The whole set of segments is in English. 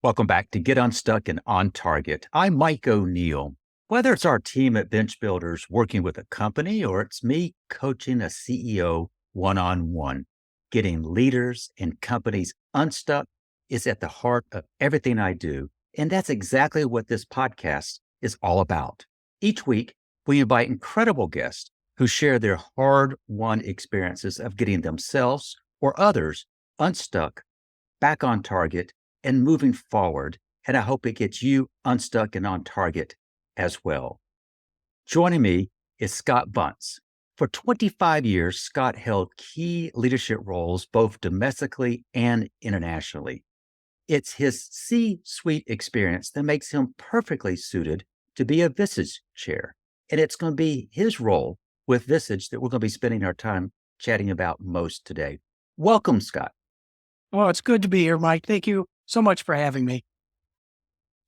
Welcome back to Get Unstuck and On Target. I'm Mike O'Neill. Whether it's our team at Bench Builders working with a company or it's me coaching a CEO one-on-one, getting leaders and companies unstuck is at the heart of everything I do. And that's exactly what this podcast is all about. Each week, we invite incredible guests who share their hard-won experiences of getting themselves or others unstuck, back on target, and moving forward. And I hope it gets you unstuck and on target as well. Joining me is Scott Bunce. For 25 years, Scott held key leadership roles both domestically and internationally. It's his C-suite experience that makes him perfectly suited to be a Vistage Chair. And it's going to be his role with Vistage that we're going to be spending our time chatting about most today. Welcome, Scott. Oh, it's good to be here, Mike. Thank you so much for having me.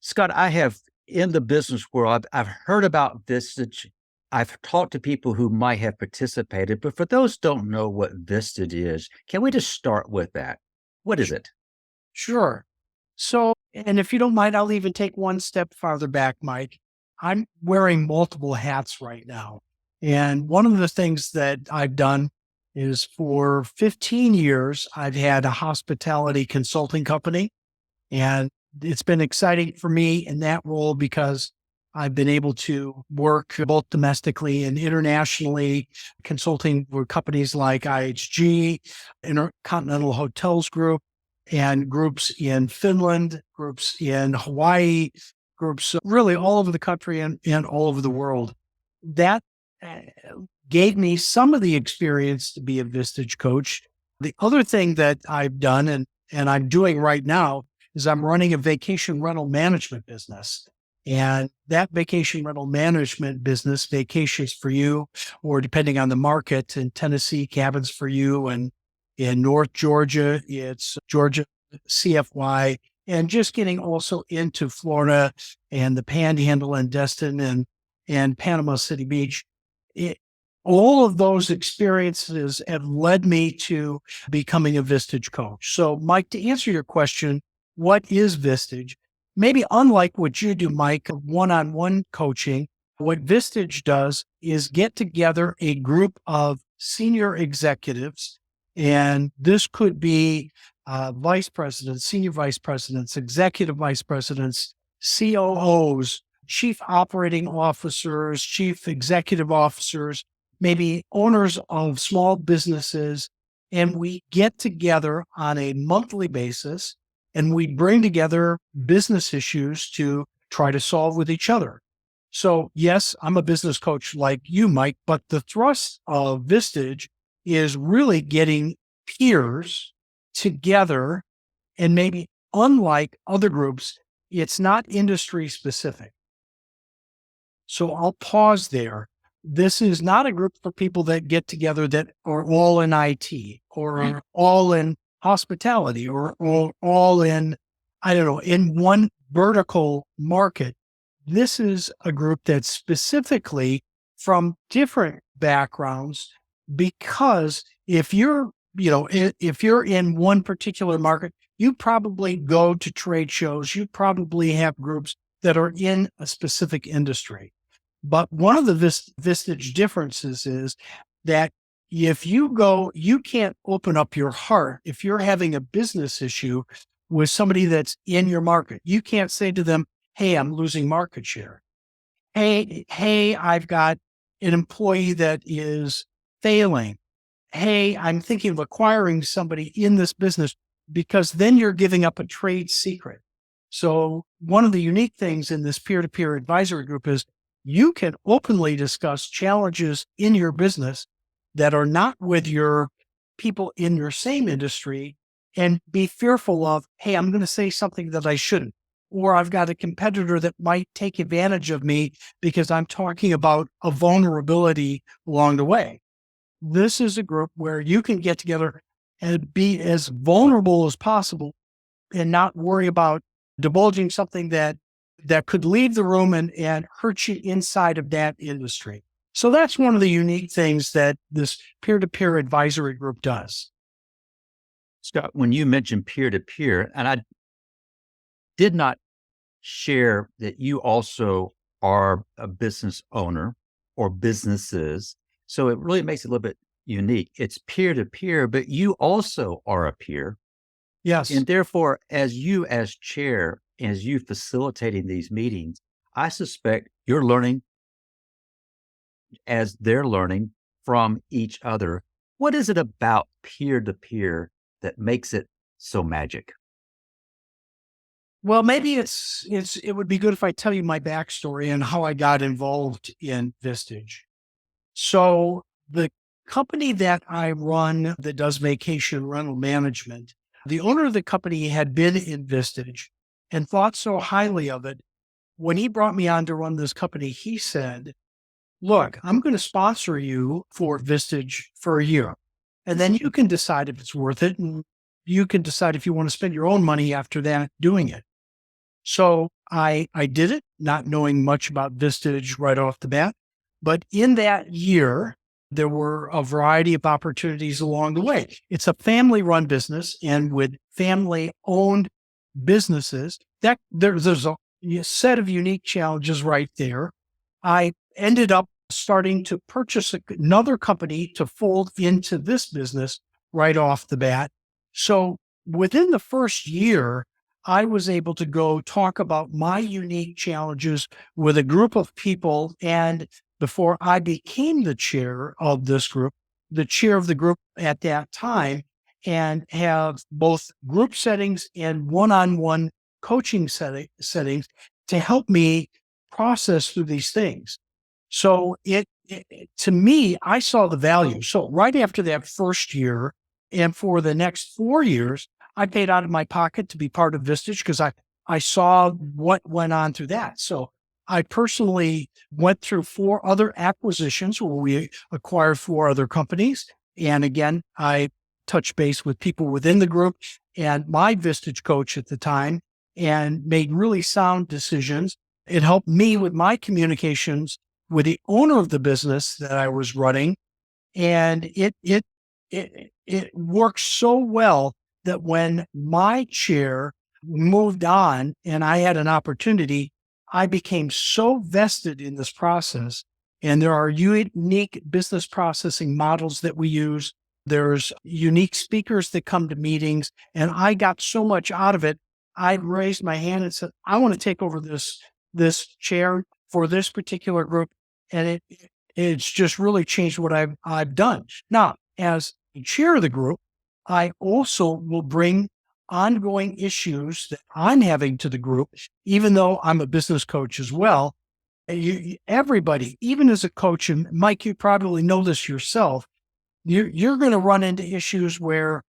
Scott, I have in the business world, I've heard about Vistage. I've talked to people who might have participated, but for those who don't know what Vistage is, can we just start with that? What is it? Sure. So, and if you don't mind, I'll even take one step farther back, Mike. I'm wearing multiple hats right now. And one of the things that I've done is for 15 years, I've had a hospitality consulting company. And it's been exciting for me in that role because I've been able to work both domestically and internationally, consulting with companies like IHG, Intercontinental Hotels Group, and groups in Finland, groups in Hawaii, groups really all over the country and all over the world. That gave me some of the experience to be a Vistage coach. The other thing that I've done and I'm doing right now is I'm running a vacation rental management business. And that vacation rental management business, Vacations for You, or depending on the market, in Tennessee, Cabins for You, and in North Georgia, it's Georgia CFY, and just getting also into Florida and the Panhandle and Destin and Panama City Beach. All of those experiences have led me to becoming a Vistage coach. So, Mike, to answer your question, what is Vistage? Maybe unlike what you do, Mike, one-on-one coaching, what Vistage does is get together a group of senior executives, and this could be vice presidents, senior vice presidents, executive vice presidents, COOs, chief operating officers, chief executive officers, maybe owners of small businesses, and we get together on a monthly basis and we bring together business issues to try to solve with each other. So yes, I'm a business coach like you, Mike, but the thrust of Vistage is really getting peers together, and maybe unlike other groups, it's not industry specific. So I'll pause there. This is not a group for people that get together that are all in IT or are all in hospitality or all in, I don't know, in one vertical market. This is a group that's specifically from different backgrounds, because if you're in one particular market, you probably go to trade shows, you probably have groups that are in a specific industry. But one of the Vistage differences is that if you go, you can't open up your heart. If you're having a business issue with somebody that's in your market, you can't say to them, hey, I'm losing market share. Hey, I've got an employee that is failing. Hey, I'm thinking of acquiring somebody in this business, because then you're giving up a trade secret. So one of the unique things in this peer-to-peer advisory group is you can openly discuss challenges in your business that are not with your people in your same industry, and be fearful of, hey, I'm going to say something that I shouldn't, or I've got a competitor that might take advantage of me because I'm talking about a vulnerability along the way. This is a group where you can get together and be as vulnerable as possible and not worry about divulging something that could leave the room and hurt you inside of that industry. So that's one of the unique things that this peer-to-peer advisory group does. Scott, when you mentioned peer-to-peer, and I did not share that you also are a business owner or businesses. So it really makes it a little bit unique. It's peer to peer, but you also are a peer. Yes. And therefore, as you as chair, as you facilitating these meetings, I suspect you're learning as they're learning from each other. What is it about peer to peer that makes it so magic? Well, maybe it would be good if I tell you my backstory and how I got involved in Vistage. So the company that I run that does vacation rental management, the owner of the company had been in Vistage and thought so highly of it. When he brought me on to run this company, he said, look, I'm going to sponsor you for Vistage for a year. And then you can decide if it's worth it. And you can decide if you want to spend your own money after that doing it. So I did it, not knowing much about Vistage right off the bat. But in that year, there were a variety of opportunities along the way. It's a family run business, and with family owned businesses, that there's a set of unique challenges right there. I ended up starting to purchase another company to fold into this business right off the bat. So within the first year, I was able to go talk about my unique challenges with a group of people. And before I became the chair of this group, the chair of the group at that time, and have both group settings and one-on-one coaching settings to help me process through these things. So to me, I saw the value. So right after that first year, and for the next 4 years, I paid out of my pocket to be part of Vistage because I saw what went on through that. So I personally went through 4 other acquisitions where we acquired 4 other companies. And again, I touched base with people within the group and my Vistage coach at the time and made really sound decisions. It helped me with my communications with the owner of the business that I was running. And it worked so well that when my chair moved on and I had an opportunity, I became so vested in this process. And there are unique business processing models that we use. There's unique speakers that come to meetings, and I got so much out of it. I raised my hand and said, I want to take over this chair for this particular group. And it's just really changed what I've done. Now, as the chair of the group, I also will bring ongoing issues that I'm having to the group, even though I'm a business coach as well. Everybody, even as a coach, and Mike, you probably know this yourself, you're going to run into issues where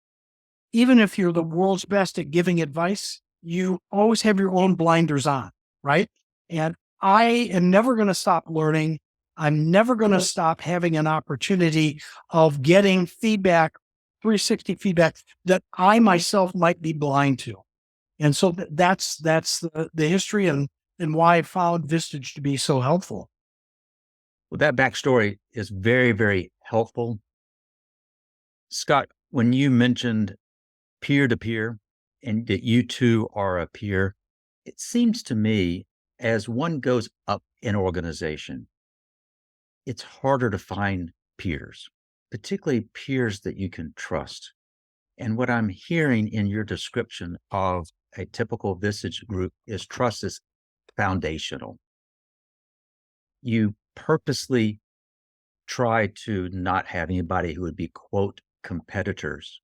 even if you're the world's best at giving advice, you always have your own blinders on, right? And I am never going to stop learning. I'm never going to stop having an opportunity of getting feedback, 360 feedback that I myself might be blind to. And so that's the history and why I found Vistage to be so helpful. Well, that backstory is very, very helpful. Scott, when you mentioned peer to peer and that you two are a peer, it seems to me as one goes up in organization, it's harder to find peers, particularly peers that you can trust. And what I'm hearing in your description of a typical Vistage group is trust is foundational. You purposely try to not have anybody who would be, quote, competitors.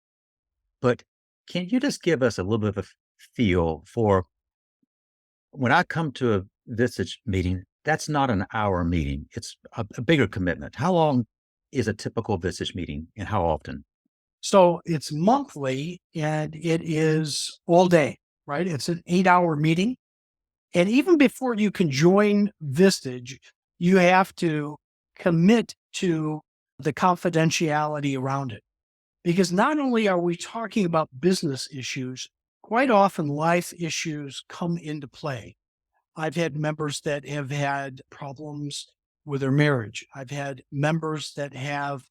But can you just give us a little bit of a feel for when I come to a Vistage meeting, that's not an hour meeting. It's a bigger commitment. How long is a typical Vistage meeting and how often? So it's monthly and it is all day, right? It's an 8-hour meeting. And even before you can join Vistage, you have to commit to the confidentiality around it. Because not only are we talking about business issues, quite often life issues come into play. I've had members that have had problems with their marriage. I've had members that have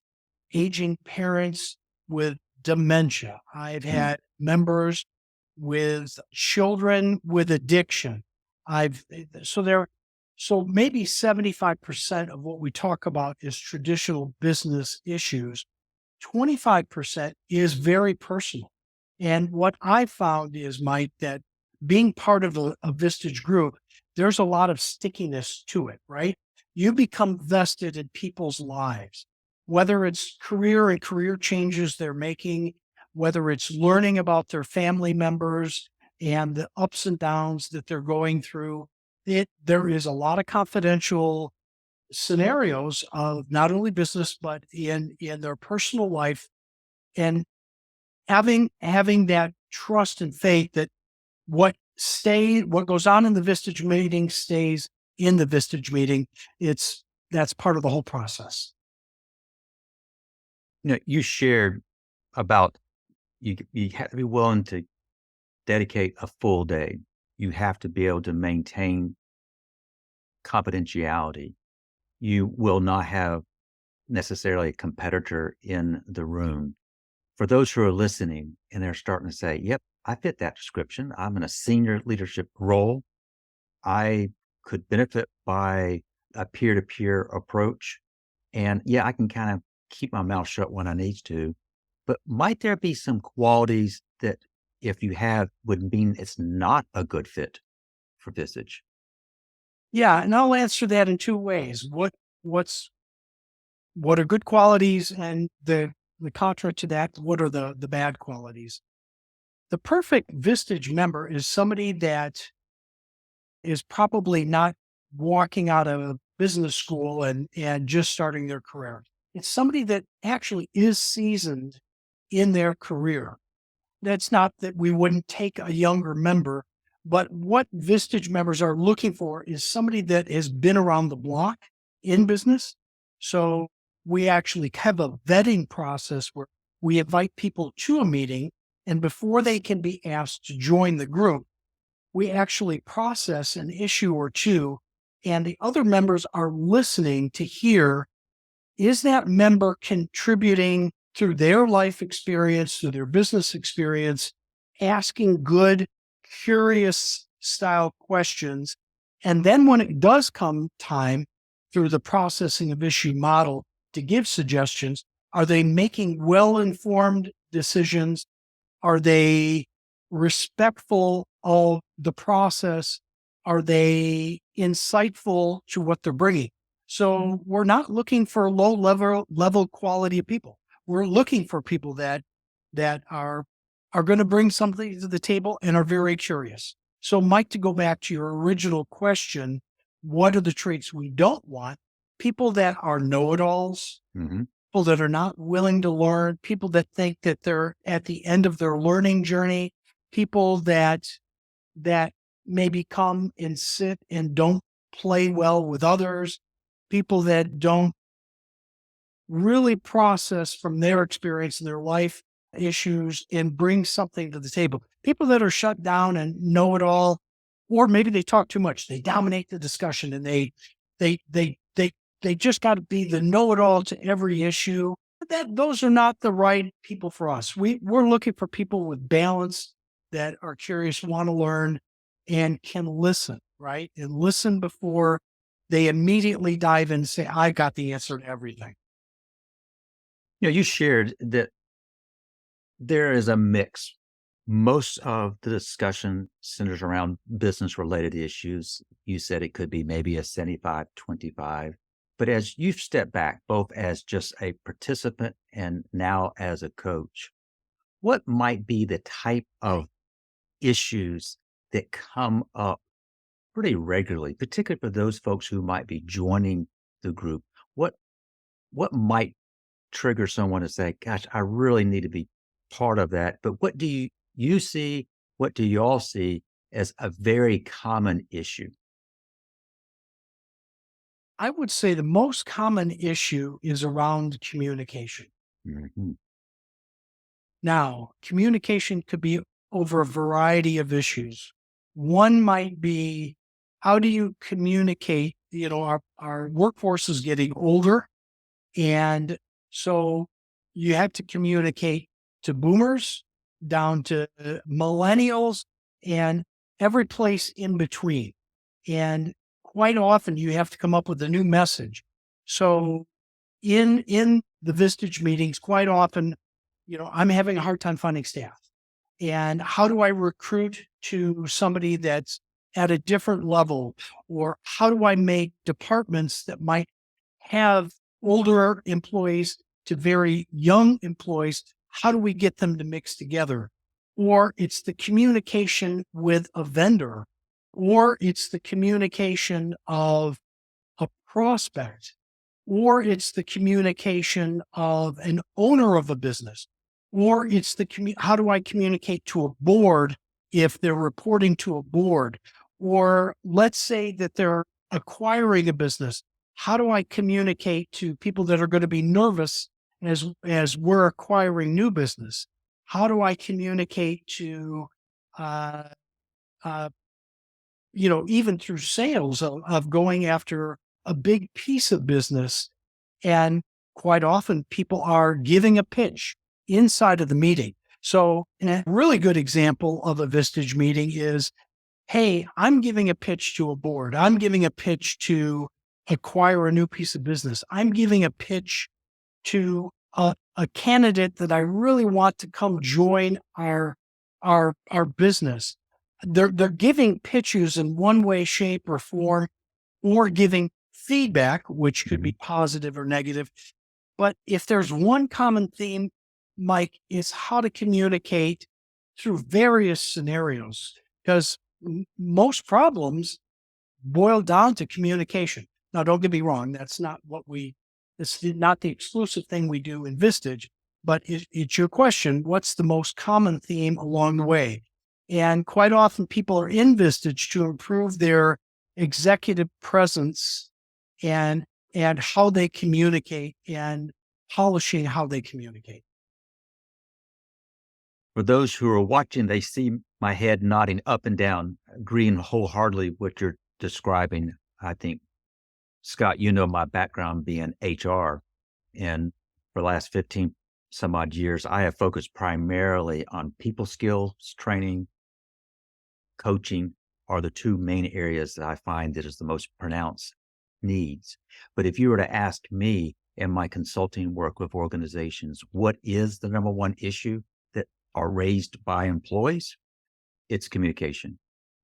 aging parents with dementia. I've Mm. had members with children with addiction. I've so there so maybe 75% of what we talk about is traditional business issues. 25% is very personal. And what I found is, Mike, that being part of a Vistage group, there's a lot of stickiness to it, right? You become vested in people's lives, whether it's career and career changes they're making, whether it's learning about their family members and the ups and downs that they're going through. There is a lot of confidential scenarios of not only business but in their personal life, and having that trust and faith that what goes on in the Vistage meeting stays in the Vistage meeting. That's part of the whole process. You shared about you have to be willing to dedicate a full day. You have to be able to maintain confidentiality. You will not have necessarily a competitor in the room. For those who are listening and they're starting to say, yep, I fit that description. I'm in a senior leadership role. I could benefit by a peer to peer approach. And yeah, I can kind of keep my mouth shut when I need to. But might there be some qualities that, if you have, would mean it's not a good fit for Visage? Yeah, and I'll answer that in two ways. What's what are good qualities, and the contra to that, what are the bad qualities? The perfect Vistage member is somebody that is probably not walking out of business school and just starting their career. It's somebody that actually is seasoned in their career. That's not that we wouldn't take a younger member, but what Vistage members are looking for is somebody that has been around the block in business. So we actually have a vetting process where we invite people to a meeting, and before they can be asked to join the group, we actually process an issue or two, and the other members are listening to hear, is that member contributing through their life experience, through their business experience, asking good, curious style questions. And then when it does come time through the processing of issue model to give suggestions, are they making well-informed decisions? Are they respectful of the process? Are they insightful to what they're bringing? So we're not looking for low level quality of people. We're looking for people that are going to bring something to the table and are very curious. So, Mike, to go back to your original question, what are the traits we don't want? People that are know-it-alls, Hmm. people that are not willing to learn, people that think that they're at the end of their learning journey, people that maybe come and sit and don't play well with others, people that don't really process from their experience and their life issues and bring something to the table. People that are shut down and know it all, or maybe they talk too much. They dominate the discussion, and they they they they just got to be the know it all to every issue. Those are not the right people for us. We're looking for people with balance, that are curious, want to learn, and can listen, right? And listen before they immediately dive in and say, I got the answer to everything. You shared that there is a mix. Most of the discussion centers around business related issues. You said it could be maybe a 75-25. But as you've stepped back, both as just a participant and now as a coach, what might be the type of issues that come up pretty regularly, particularly for those folks who might be joining the group? What what might trigger someone to say, "Gosh, I really need to be part of that." But what do you see? What do you all see as a very common issue? I would say the most common issue is around communication. Mhm. Now, communication could be over a variety of issues. One might be, how do you communicate? Our workforce is getting older. And so you have to communicate to boomers, down to millennials and every place in between. And quite often you have to come up with a new message. So in the Vistage meetings, quite often, I'm having a hard time finding staff. And how do I recruit to somebody that's at a different level? Or how do I make departments that might have older employees to very young employees? How do we get them to mix together? Or it's the communication with a vendor, or it's the communication of a prospect, or it's the communication of an owner of a business, or it's how do I communicate to a board if they're reporting to a board, or let's say that they're acquiring a business. How do I communicate to people that are going to be nervous as we're acquiring new business? How do I communicate to, uh, uh, even through sales of going after a big piece of business? And quite often people are giving a pitch inside of the meeting. So a really good example of a Vistage meeting is, hey, I'm giving a pitch to a board. I'm giving a pitch to acquire a new piece of business. I'm giving a pitch to a candidate that I really want to come join our business. They're giving pitches in one way, shape, or form, or giving feedback, which could be positive or negative. But if there's one common theme, Mike, is how to communicate through various scenarios, because most problems boil down to communication. Now, don't get me wrong. It's not the exclusive thing we do in Vistage, but it's your question. What's the most common theme along the way? And quite often people are in Vistage to improve their executive presence and how they communicate and polishing how they communicate. For those who are watching, they see my head nodding up and down, agreeing wholeheartedly what you're describing. I think, Scott, my background being HR, and for the last 15 some odd years, I have focused primarily on people skills, training, coaching are the two main areas that I find that is the most pronounced needs. But if you were to ask me in my consulting work with organizations, what is the number one issue that are raised by employees? It's communication.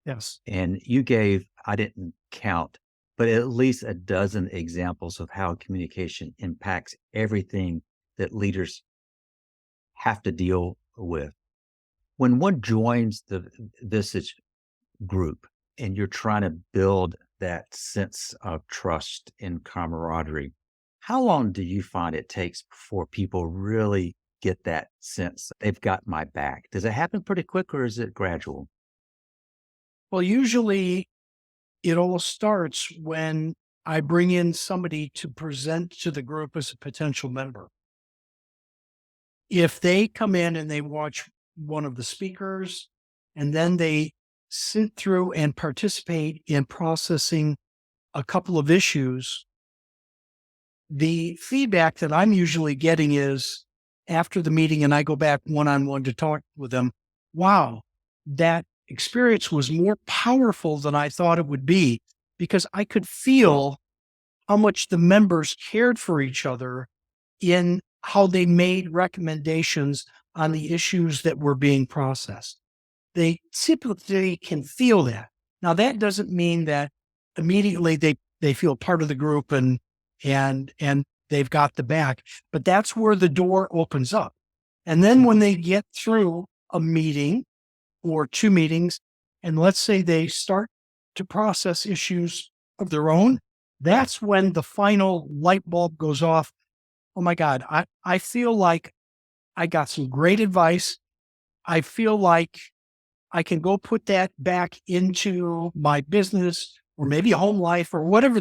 Yes. And I didn't count, but at least a dozen examples of how communication impacts everything that leaders have to deal with. When one joins the Visage group and you're trying to build that sense of trust and camaraderie, how long do you find it takes before people really get that sense they've got my back? Does it happen pretty quick or is it gradual? Well, usually it all starts when I bring in somebody to present to the group as a potential member. If they come in and they watch one of the speakers and then they sit through and participate in processing a couple of issues, the feedback that I'm usually getting is after the meeting and I go back one-on-one to talk with them, wow, that experience was more powerful than I thought it would be, because I could feel how much the members cared for each other in how they made recommendations on the issues that were being processed. They typically can feel that. Now, that doesn't mean that immediately they feel part of the group and they've got the back, but that's where the door opens up. And then when they get through a meeting or two meetings, and let's say they start to process issues of their own, that's when the final light bulb goes off. Oh my God, I feel like I got some great advice. I feel like I can go put that back into my business or maybe home life or whatever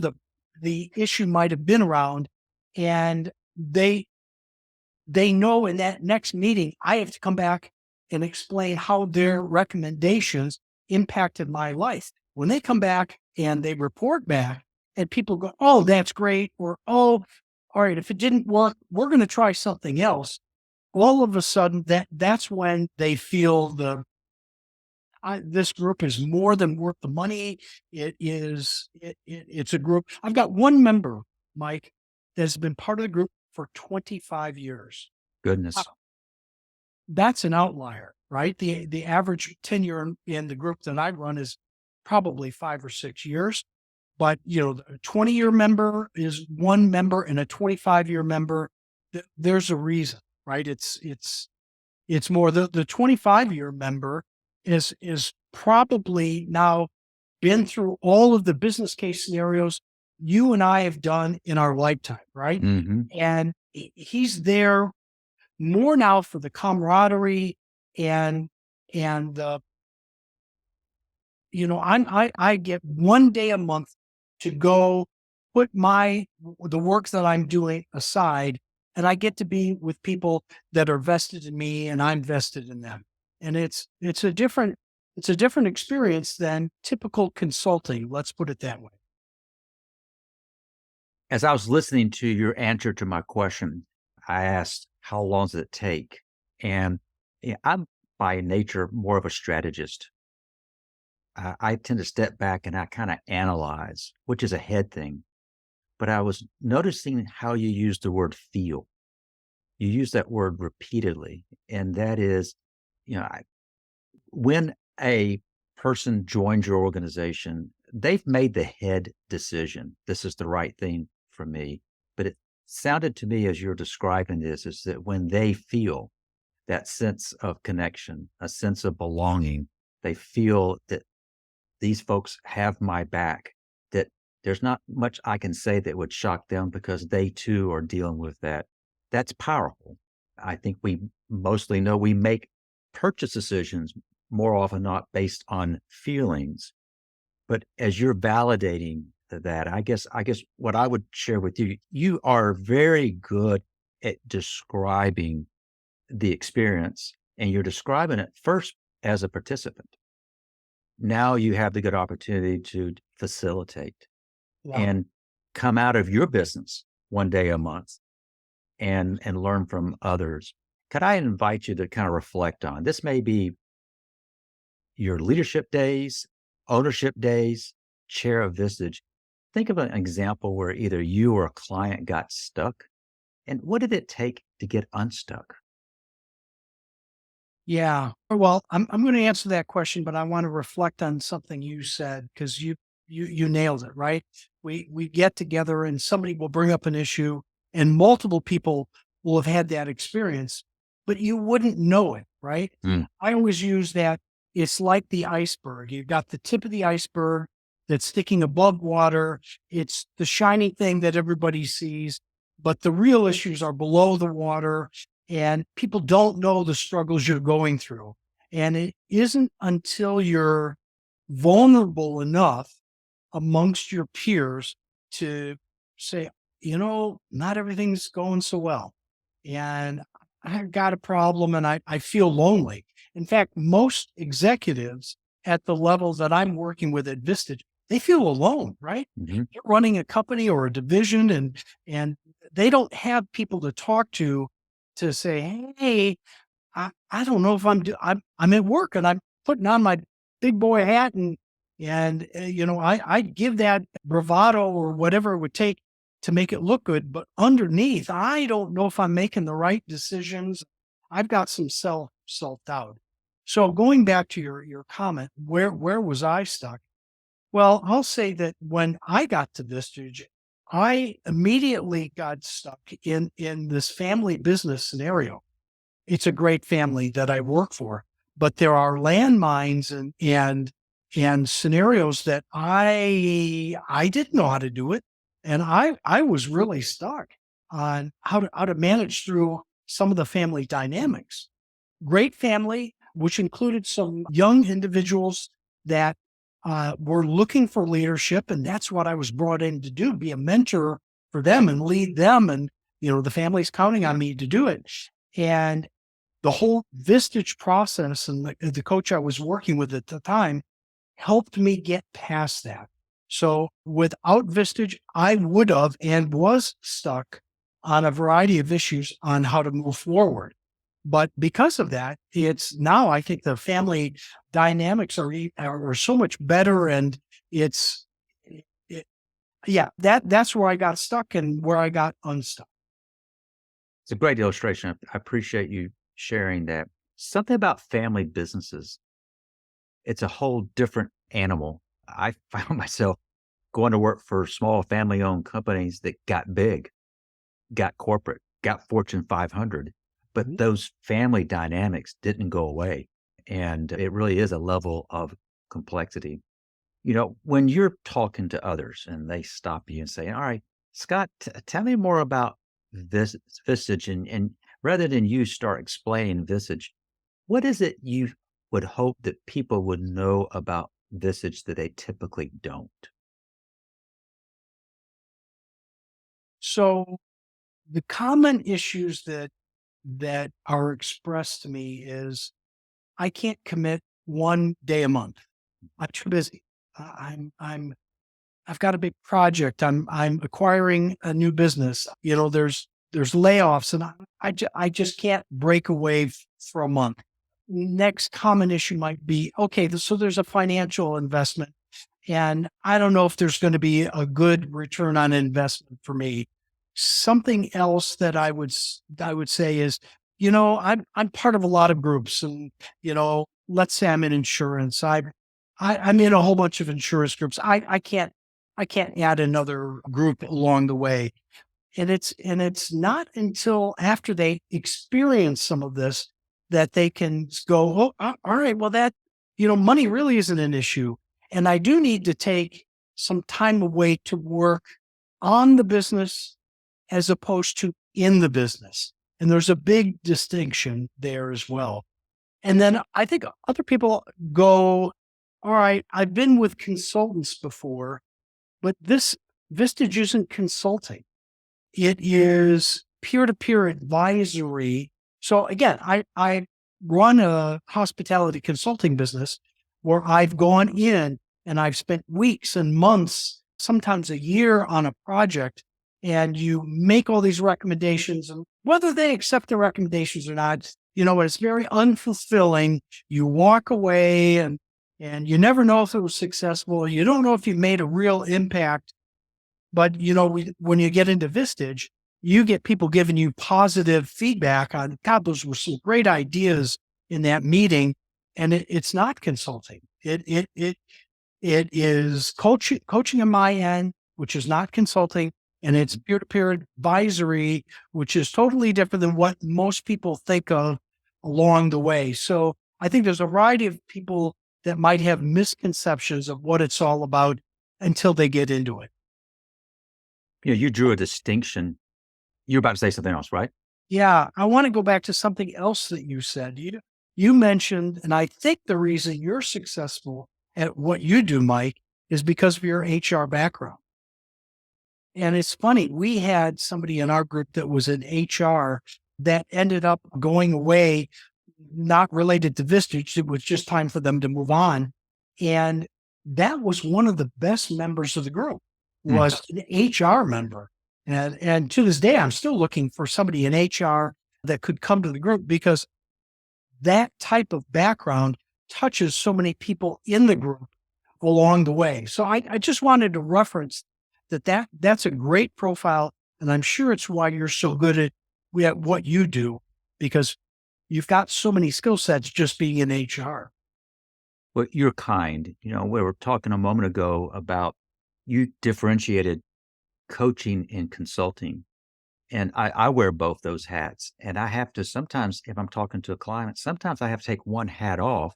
the issue might have been around. And they know in that next meeting, I have to come back and explain how their recommendations impacted my life. When they come back and they report back and people go, oh, that's great. Or, oh, all right, if it didn't work, we're going to try something else. all of a sudden that's when they feel this group is more than worth the money. It's a group. I've got one member, Mike, that's been part of the group for 25 years. Wow. Goodness. That's an outlier, right? The average tenure in the group that I run is probably 5 or 6 years. But a 20-year member is one member, and a 25-year member, there's a reason, right? It's more the 25-year member is probably now been through all of the business case scenarios you and I have done in our lifetime, right? Hmm. And he's there more now for the camaraderie and the I get one day a month to go put the work that I'm doing aside, and I get to be with people that are vested in me and I'm vested in them. And it's a different experience than typical consulting. Let's put it that way. As I was listening to your answer to my question, I asked, how long does it take? And I'm by nature more of a strategist. I tend to step back and I kind of analyze, which is a head thing. But I was noticing how you use the word feel. You use that word repeatedly. And that is, when a person joins your organization, they've made the head decision. This is the right thing for me. But it sounded to me as you're describing this is that when they feel that sense of connection, a sense of belonging, they feel that these folks have my back, that there's not much I can say that would shock them because they too are dealing with that. That's powerful. I think we mostly know we make purchase decisions more often not based on feelings. But as you're validating that, I guess what I would share with you, you are very good at describing the experience, and you're describing it first as a participant. Now you have the good opportunity to facilitate Yeah. and come out of your business one day a month and learn from others. Could I invite you to kind of reflect on this? May be your leadership days, ownership days, chair of Vistage. Think of an example where either you or a client got stuck, and what did it take to get unstuck? Yeah. Well, I'm going to answer that question, but I want to reflect on something you said because you nailed it, right? We get together and somebody will bring up an issue and multiple people will have had that experience, but you wouldn't know it, right? Mm, I always use that it's like the iceberg. You've got the tip of the iceberg that's sticking above water. It's the shiny thing that everybody sees, but the real issues are below the water and people don't know the struggles you're going through. And it isn't until you're vulnerable enough amongst your peers to say, not everything's going so well. And I've got a problem and I feel lonely. In fact, most executives at the level that I'm working with at Vistage, they feel alone, right? mhm. They're running a company or a division and they don't have people to talk to say, hey, I don't know if I'm at work and I'm putting on my big boy hat I give that bravado or whatever it would take to make it look good, but underneath, I don't know if I'm making the right decisions. I've got some self-doubt. So going back to your comment, where was I stuck? Well, I'll say that when I got to Vistage, I immediately got stuck in this family business scenario. It's a great family that I work for, but there are landmines and scenarios that I didn't know how to do it, and I was really stuck on how to manage through some of the family dynamics. Great family, which included some young individuals that were looking for leadership, and that's what I was brought in to do: be a mentor for them and lead them. And the family's counting on me to do it. And the whole Vistage process and the coach I was working with at the time helped me get past that. So without Vistage, I would have and was stuck on a variety of issues on how to move forward. But because of that, it's now I think the family dynamics are so much better, and it's it, yeah, that's where I got stuck and where I got unstuck. It's a great illustration. I appreciate you sharing that. Something about family businesses, it's a whole different animal. I found myself going to work for small family owned companies that got big, got corporate, got Fortune 500, but Mhm. those family dynamics didn't go away. And it really is a level of complexity. When you're talking to others and they stop you and say, all right, Scott, tell me more about this Vistage. And rather than you start explaining Vistage, what is it you would hope that people would know about Visage that they typically don't? So the common issues that are expressed to me is I can't commit 1 day a month. I'm too busy. I've got a big project. I'm acquiring a new business. There's layoffs, and I just can't break away for a month. Next common issue might be okay. So there's a financial investment, and I don't know if there's going to be a good return on investment for me. Something else that I would say is, I'm part of a lot of groups, and let's say I'm in insurance. I'm in a whole bunch of insurance groups. I can't add another group along the way. And it's not until after they experience some of this that they can go, oh, all right, well, money really isn't an issue. And I do need to take some time away to work on the business as opposed to in the business. And there's a big distinction there as well. And then I think other people go, all right, I've been with consultants before, but this Vistage isn't consulting. It is peer-to-peer advisory. So again, I run a hospitality consulting business where I've gone in and I've spent weeks and months, sometimes a year on a project, and you make all these recommendations, and whether they accept the recommendations or not, it's very unfulfilling. You walk away and you never know if it was successful. You don't know if you made a real impact. But when you get into Vistage, you get people giving you positive feedback on God. Those were some great ideas in that meeting, and it's not consulting. It is coaching on my end, which is not consulting, and it's peer to peer advisory, which is totally different than what most people think of along the way. So I think there's a variety of people that might have misconceptions of what it's all about until they get into it. You drew a distinction. You're about to say something else, right? Yeah, I want to go back to something else that you said. You mentioned, and I think the reason you're successful at what you do, Mike, is because of your HR background. And it's funny, we had somebody in our group that was in HR that ended up going away, not related to Vistage. It was just time for them to move on. And that was one of the best members of the group, Mm. was an HR member. And to this day, I'm still looking for somebody in HR that could come to the group because that type of background touches so many people in the group along the way. So I just wanted to reference that's a great profile. And I'm sure it's why you're so good at what you do, because you've got so many skill sets just being in HR. Well, you're kind. We were talking a moment ago about you differentiated coaching and consulting. And I wear both those hats. And I have to sometimes, if I'm talking to a client, sometimes I have to take one hat off.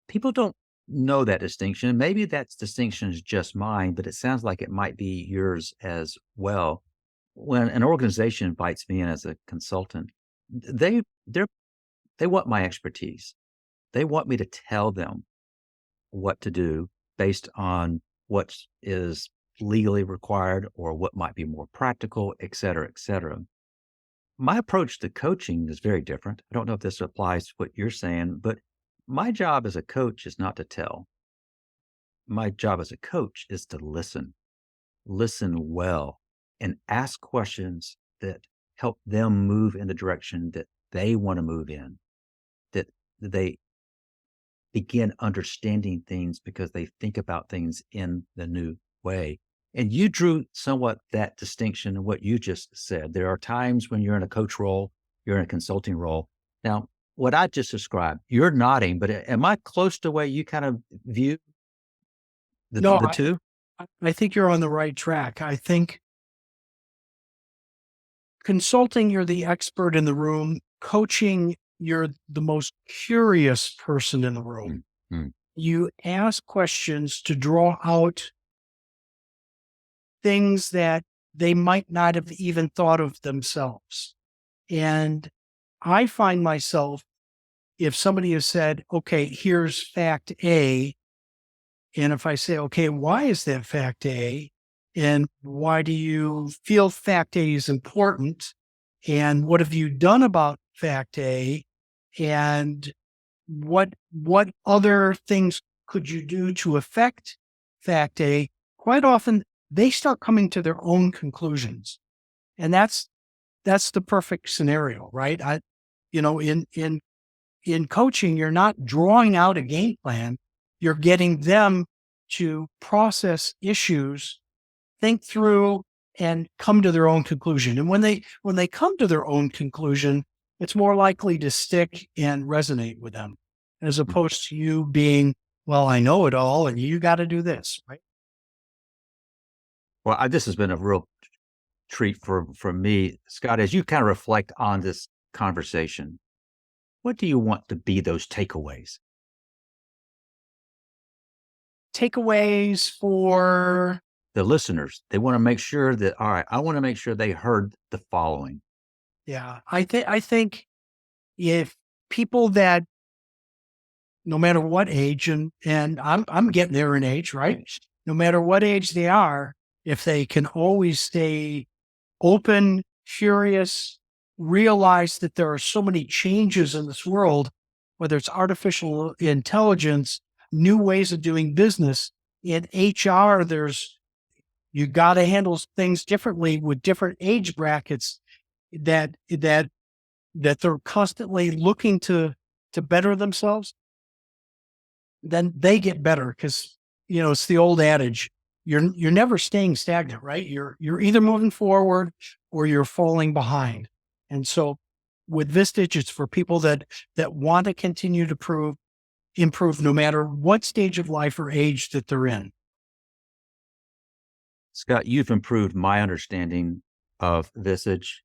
People don't know that distinction. Maybe that distinction is just mine, but it sounds like it might be yours as well. When an organization invites me in as a consultant, they they want my expertise. They want me to tell them what to do based on what is legally required or what might be more practical, et cetera, et cetera. My approach to coaching is very different. I don't know if this applies to what you're saying, but my job as a coach is not to tell. My job as a coach is to listen well, and ask questions that help them move in the direction that they want to move in, that they begin understanding things because they think about things in the new way. And you drew somewhat that distinction in what you just said. There are times when you're in a coach role, you're in a consulting role. Now, what I just described, you're nodding, but am I close to the way you kind of view No, the two? I think you're on the right track. I think consulting, you're the expert in the room. Coaching, you're the most curious person in the room. Mm, You ask questions to draw out things that they might not have even thought of themselves. And I find myself, if somebody has said, okay, here's fact A, and if I say, okay, why is that fact A? And why do you feel fact A is important? And what have you done about fact A? And what other things could you do to affect fact A? Quite often they start coming to their own conclusions. And that's the perfect scenario, right? In coaching, you're not drawing out a game plan. You're getting them to process issues, think through, and come to their own conclusion. And when they come to their own conclusion, it's more likely to stick and resonate with them, as mm. opposed to you being, well, I know it all, and you got to do this, right? Well, this has been a real treat for me, Scott. As you kind of reflect on this conversation, what do you want to be those takeaways? Takeaways for The listeners, they want to make sure that, all right, I want to make sure they heard the following. yeah, I think if people that no matter what age, and I'm getting there in age, right? No matter what age they are, if they can always stay open, curious, realize that there are so many changes in this world, whether it's artificial intelligence, new ways of doing business. In HR, you got to handle things differently with different age brackets that they're constantly looking to better themselves. Then they get better because it's the old adage, you're never staying stagnant, right? You're either moving forward or you're falling behind. And so with Vistage, it's for people that want to continue to improve no matter what stage of life or age that they're in. Scott, you've improved my understanding of Visage.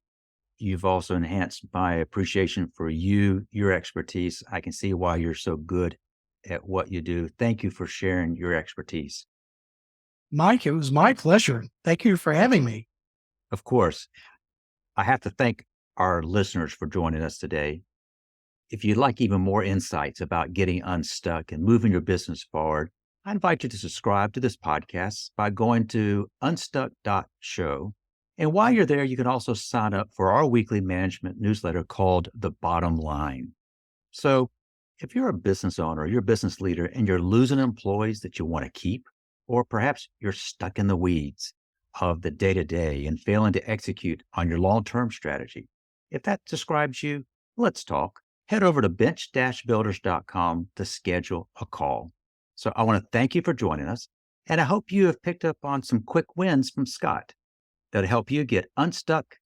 You've also enhanced my appreciation for you, your expertise. I can see why you're so good at what you do. Thank you for sharing your expertise. Mike, it was my pleasure. Thank you for having me. Of course, I have to thank our listeners for joining us today. If you'd like even more insights about getting unstuck and moving your business forward, I invite you to subscribe to this podcast by going to unstuck.show. And while you're there, you can also sign up for our weekly management newsletter called The Bottom Line. So if you're a business owner, you're a business leader, and you're losing employees that you want to keep, or perhaps you're stuck in the weeds of the day to day and failing to execute on your long term strategy, if that describes you, let's talk. Head over to bench-builders.com to schedule a call. So I want to thank you for joining us, and I hope you have picked up on some quick wins from Scott that'll help you get unstuck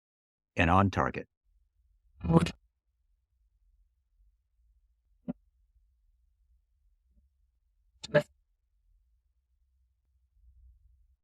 and on target.